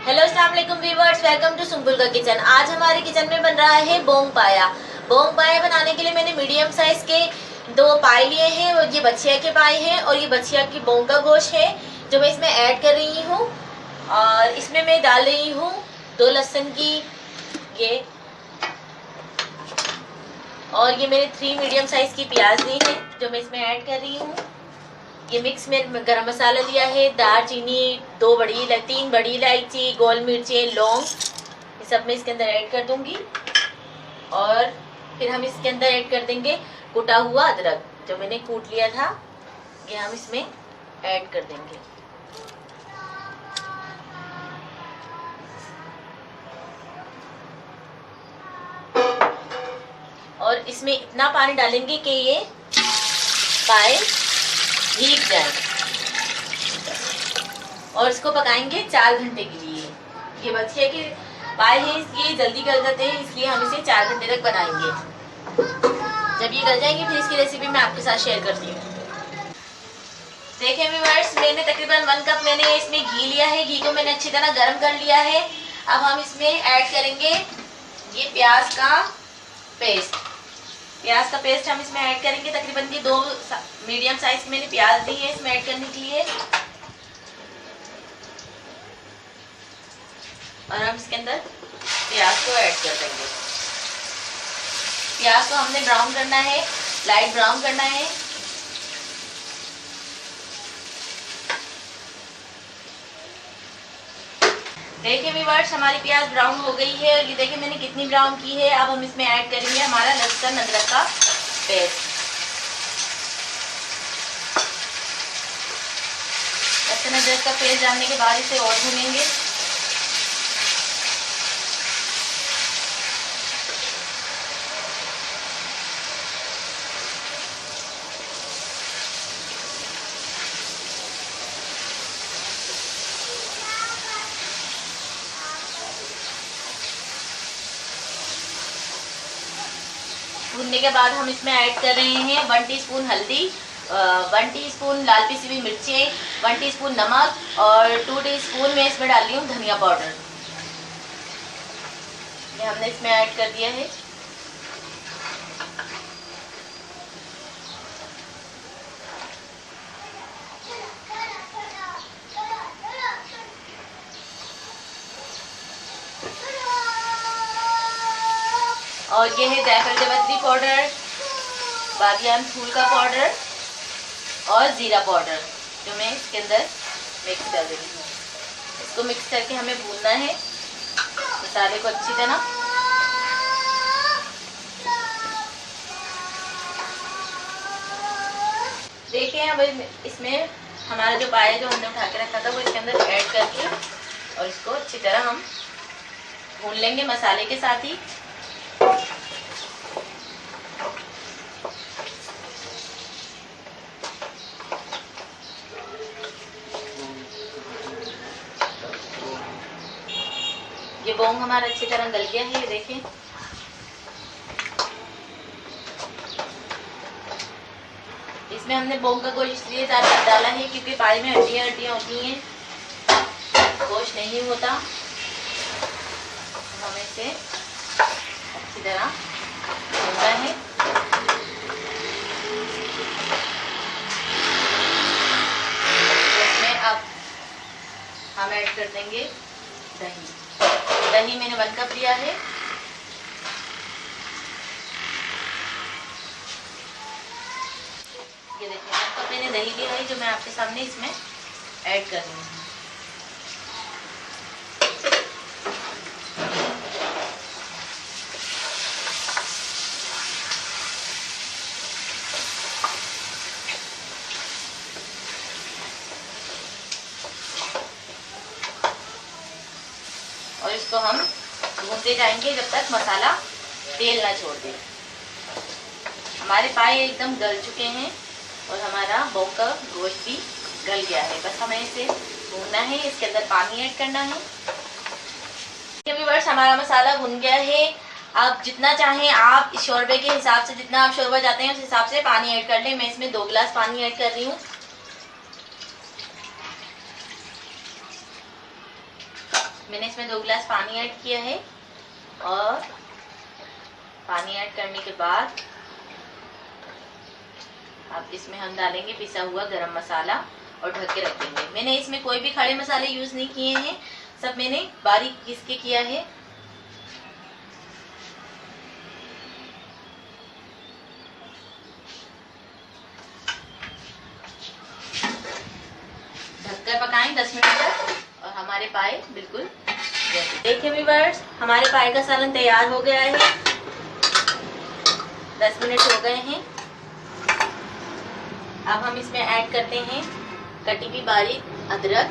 Hello अस्सलाम वालेकुम viewers, welcome to Sumbul का किचन। आज हमारे किचन में बन रहा है बोंग पाया। बोंग पाया बनाने के लिए मैंने मीडियम साइज के 2 पाए लिए हैं और ये बछिया के पाए हैं और ये बछिया की बोंग का गोश्त है जो मैं इसमें ऐड कर रही हूँ। और इसमें मैं डाल रही हूँ 2 लहसुन की ये, और ये मैंने 3 मीडियम साइज की प्याज ली है जो मैं इसमें ऐड कर रही हूँ। ये मिक्स में गरम मसाला लिया है, दालचीनी, 3 बड़ी इलायची, गोल मिर्चें, लौंग, ये सब मैं इसके अंदर ऐड कर दूंगी। और फिर हम इसके अंदर ऐड कर देंगे कुटा हुआ अदरक जो मैंने कूट लिया था, ये हम इसमें ऐड कर देंगे। और इसमें इतना पानी डालेंगे कि ये पाए भीग जाए और इसको पकाएंगे 4 घंटे के लिए। ये बछिया के पाए हैं, इसलिए जल्दी गल जाते हैं, इसलिए हम इसे 4 घंटे तक बनाएंगे। जब ये गल जाएंगे फिर इसकी रेसिपी मैं आपके साथ शेयर करती हूँ। देखिए व्यूअर्स, मैंने तकरीबन 1 कप मैंने इसमें घी लिया है। घी को मैंने अच्छी तरह गर्म कर लिया है। अब हम इसमें ऐड करेंगे ये प्याज का पेस्ट। प्याज का पेस्ट हम इसमें ऐड करेंगे। तकरीबन ये 2 मीडियम साइज की मैंने प्याज ली है इसमें ऐड करने के लिए। और हम इसके अंदर प्याज को ऐड कर देंगे। प्याज को हमने ब्राउन करना है, लाइट ब्राउन करना है। देखिए व्यूअर्स, हमारी प्याज ब्राउन हो गई है और ये देखिए मैंने कितनी ब्राउन की है। अब हम इसमें ऐड करेंगे हमारा लहसुन अदरक का पेस्ट। लहसुन अदरक का पेस्ट डालने के बाद इसे और भूनेंगे। भूनने के बाद हम इसमें ऐड कर रहे हैं 1 टीस्पून हल्दी, 1 टीस्पून लाल पिसी हुई मिर्चें, 1 टीस्पून नमक और 2 टीस्पून मैं इसमें डाल रही हूँ धनिया पाउडर। ये हमने इसमें ऐड कर दिया है। और ये है जायफल जावित्री पाउडर, बादियान फूल का पाउडर और जीरा पाउडर जो मैं इसके अंदर मिक्स कर देती हूँ। इसको मिक्स करके हमें भूनना है मसाले को अच्छी तरह। देखिए अब इसमें हमारा जो पाया जो हमने उठा के रखा था वो इसके अंदर ऐड करके और इसको अच्छी तरह हम भून लेंगे मसाले के साथ ही। ये बोंग हमारा अच्छी तरह गल गया है, ये देखें। इसमें हमने बोंग का गोश्त इसलिए डाला है क्योंकि पाए में हड्डियां होती हैं, गोश्त नहीं होता। हमें इसे अच्छी तरह भूनना है। इसमें अब हम ऐड कर देंगे दही। दही मैंने 1 कप लिया है। ये देखिए 1 कप मैंने दही लिया है जो मैं आपके सामने इसमें ऐड कर रही हूँ। और इसको हम भूनते जाएंगे जब तक मसाला तेल ना छोड़ दे। हमारे पाए एकदम गल चुके हैं और हमारा बोंग का गोश्त भी गल गया है। बस हमें इसे भूनना है, इसके अंदर पानी ऐड करना है। व्यूअर्स, हमारा मसाला भुन गया है। आप जितना चाहें आप इस शोरबे के हिसाब से, जितना आप शोरबा चाहते हैं उस हिसाब से पानी ऐड कर लें। मैं इसमें 2 गिलास पानी ऐड कर रही हूँ। मैंने इसमें 2 गिलास पानी ऐड किया है और पानी ऐड करने के बाद अब इसमें हम डालेंगे पिसा हुआ गरम मसाला और ढक के रखेंगे। मैंने इसमें कोई भी खड़े मसाले यूज नहीं किए हैं, सब मैंने बारीक पीस के किया है। ढककर पकाएं 10 मिनट तक और हमारे पाए बिल्कुल देखिए व्यूअर्स, हमारे पाए का सालन तैयार हो गया है। 10 मिनट हो गए हैं। अब हम इसमें ऐड करते हैं कटी हुई बारीक अदरक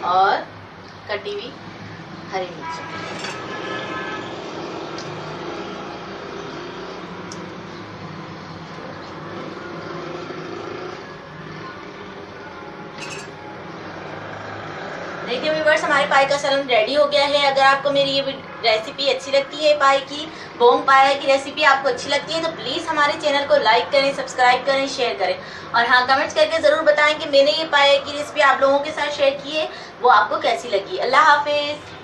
और कटी हुई हरी मिर्च। देखिए व्यूअर्स, हमारे पाए का सालन रेडी हो गया है। अगर आपको मेरी ये रेसिपी अच्छी लगती है, पाए की बोंग पाया की रेसिपी आपको अच्छी लगती है, तो प्लीज़ हमारे चैनल को लाइक करें, सब्सक्राइब करें, शेयर करें और हाँ, कमेंट्स करके ज़रूर बताएं कि मैंने ये पाया की रेसिपी आप लोगों के साथ शेयर की है वो आपको कैसी लगी। अल्लाह हाफिज़।